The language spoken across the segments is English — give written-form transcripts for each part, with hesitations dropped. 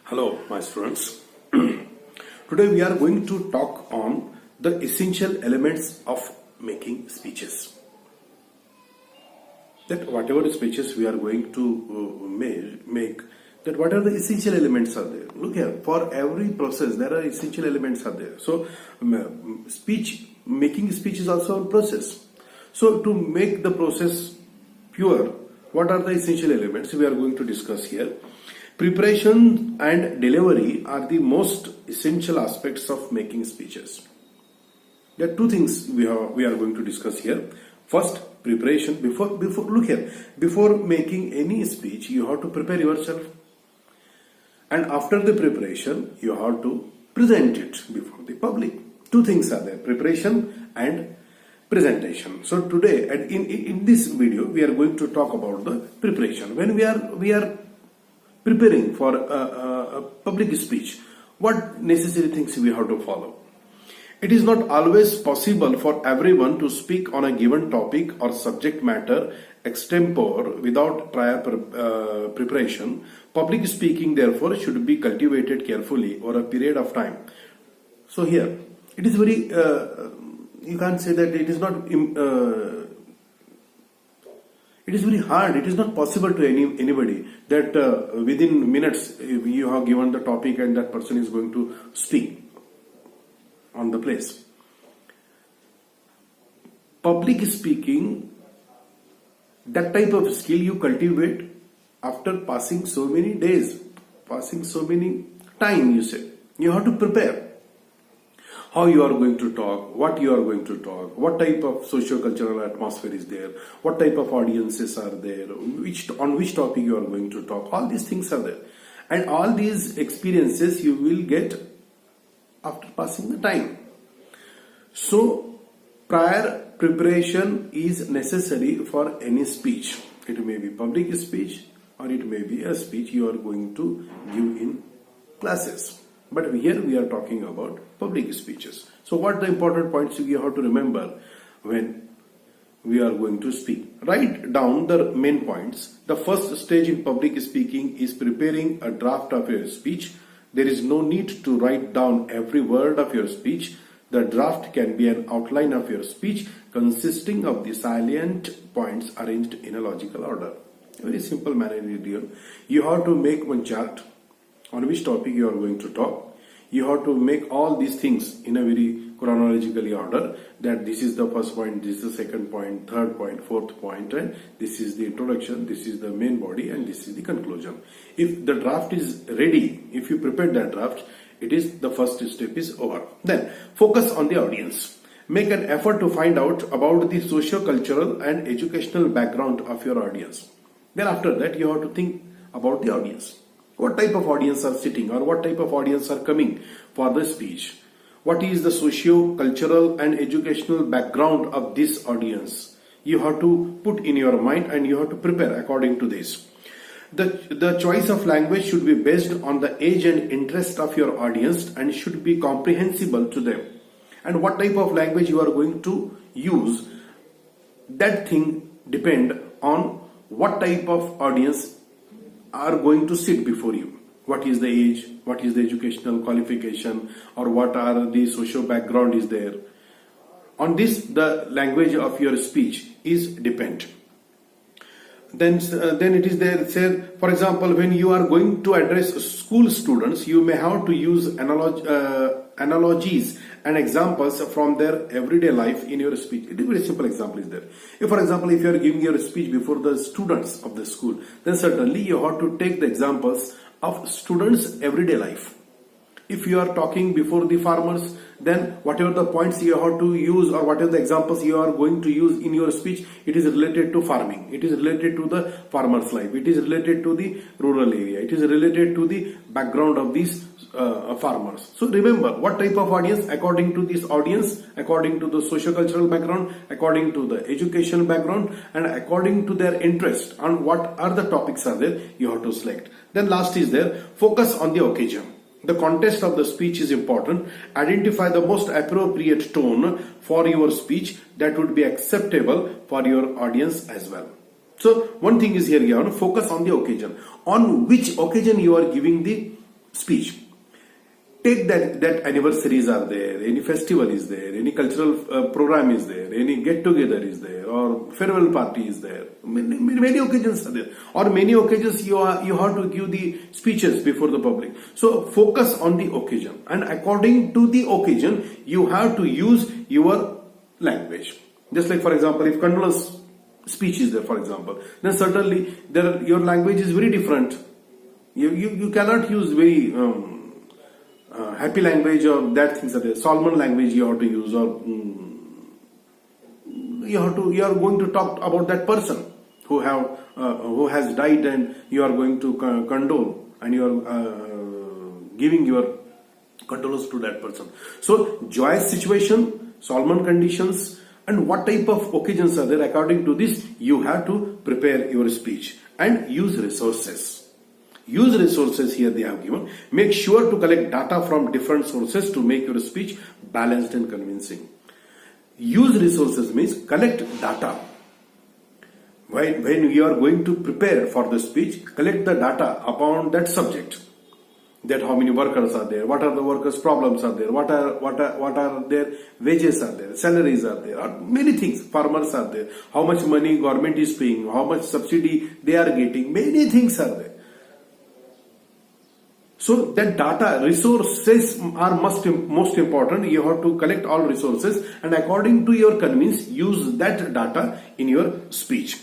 Hello, my students. Today we are going to talk on the essential elements of making speeches. That whatever speeches we are going to make, that what are the essential elements are there. Look here, for every process there are essential elements are there. So making speech is also a process. So to make the process pure, what are the essential elements we are going to discuss here. Preparation and delivery are the most essential aspects of making speeches. There are two things we are going to discuss here. First, preparation. Before making any speech, you have to prepare yourself. And after the preparation, you have to present it before the public. Two things are there, preparation and presentation. So today, in this video, we are going to talk about the preparation. When we are preparing for a public speech, what necessary things we have to follow? It is not always possible for everyone to speak on a given topic or subject matter extempore without prior preparation. Public speaking, therefore, should be cultivated carefully over a period of time. So here, it is very, you can't say that it is not, it is very hard, it is not possible to anybody that within minutes you have given the topic and that person is going to speak on the place. Public speaking, that type of skill you cultivate after passing so many days, passing so many time, you say. You have to prepare. How you are going to talk, what you are going to talk, what type of socio-cultural atmosphere is there, what type of audiences are there, on which topic you are going to talk, all these things are there. And all these experiences you will get after passing the time. So, prior preparation is necessary for any speech. It may be public speech or it may be a speech you are going to give in classes. But here we are talking about public speeches. So what the important points you have to remember when we are going to speak? Write down the main points. The first stage in public speaking is preparing a draft of your speech. There is no need to write down every word of your speech. The draft can be an outline of your speech consisting of the salient points arranged in a logical order. A very simple manner here. You have to make one chart on which topic you are going to talk. You have to make all these things in a very chronologically order, that this is the first point, this is the second point, third point, fourth point, and this is the introduction, this is the main body, and this is the conclusion. If the draft is ready, if you prepare that draft, it is the first step is over. Then focus on the audience. Make an effort to find out about the socio-cultural and educational background of your audience. Then after that, you have to think about the audience. What type of audience are sitting or what type of audience are coming for the speech? What is the socio-cultural and educational background of this audience? You have to put in your mind and you have to prepare according to this. The choice of language should be based on the age and interest of your audience and should be comprehensible to them. And what type of language you are going to use, that thing depend on what type of audience are going to sit before you. What is the age, what is the educational qualification, or what are the social background is there. On this, the language of your speech is depend. Then it is there, say, for example, when you are going to address school students, you may have to use analogies and examples from their everyday life in your speech. It is a very simple example is there. If, for example, if you are giving your speech before the students of the school, then certainly you have to take the examples of students' everyday life. If you are talking before the farmers, then whatever the points you have to use or whatever the examples you are going to use in your speech, it is related to farming. It is related to the farmer's life. It is related to the rural area. It is related to the background of these farmers. So remember, what type of audience? According to this audience, according to the socio-cultural background, according to the educational background, and according to their interest on what are the topics are there, you have to select. Then last is there, focus on the occasion. The context of the speech is important. Identify the most appropriate tone for your speech that would be acceptable for your audience as well. So one thing is here, focus on the occasion. On which occasion you are giving the speech. Take that anniversaries are there, any festival is there, any cultural program is there, any get together is there, or farewell party is there. Many occasions are there, or many occasions you have to give the speeches before the public. So focus on the occasion, and according to the occasion you have to use your language. Just like, for example, if condolence speech is there, for example, then certainly your language is very different. You cannot use very happy language, or that things are there. Solomon language you have to use, or you are going to talk about that person who has died, and you are going to condole, and you are giving your condolence to that person. So joyous situation, Solomon conditions, and what type of occasions are there. According to this, you have to prepare your speech and use resources. Use resources here they have given. Make sure to collect data from different sources to make your speech balanced and convincing. Use resources means collect data. When you are going to prepare for the speech, collect the data upon that subject. That how many workers are there, what are the workers' problems are there, what are their wages are there, salaries are there, or many things, farmers are there, how much money government is paying, how much subsidy they are getting, many things are there. So that data, resources are most important. You have to collect all resources, and according to your convenience, use that data in your speech.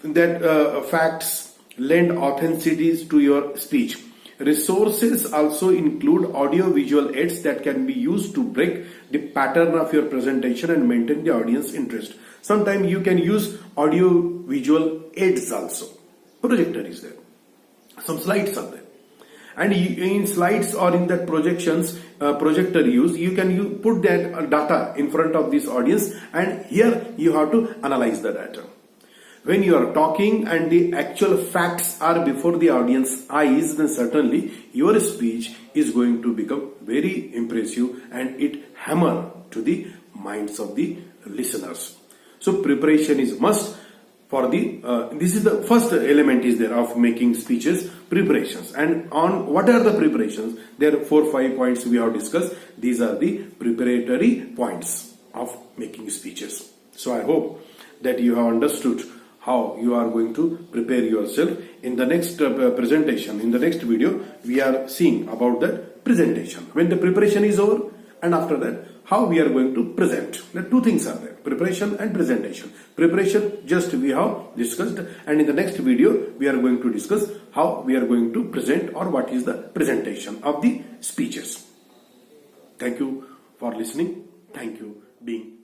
That facts lend authenticities to your speech. Resources also include audio-visual aids that can be used to break the pattern of your presentation and maintain the audience interest. Sometimes you can use audio-visual aids also. Projector is there. Some slides are there. And in slides or in that projector use, you can put that data in front of this audience, and here you have to analyze the data. When you are talking and the actual facts are before the audience eyes, then certainly your speech is going to become very impressive, and it hammer to the minds of the listeners. So preparation is must. For this is the first element is there of making speeches, preparations. And on what are the preparations? There are 4-5 points we have discussed. These are the preparatory points of making speeches. So I hope that you have understood how you are going to prepare yourself. In the next presentation, in the next video, we are seeing about the presentation. When the preparation is over, and after that, how we are going to present. The two things are there, preparation and presentation. Preparation just we have discussed, and in the next video we are going to discuss how we are going to present, or what is the presentation of the speeches. Thank you for listening. Thank you being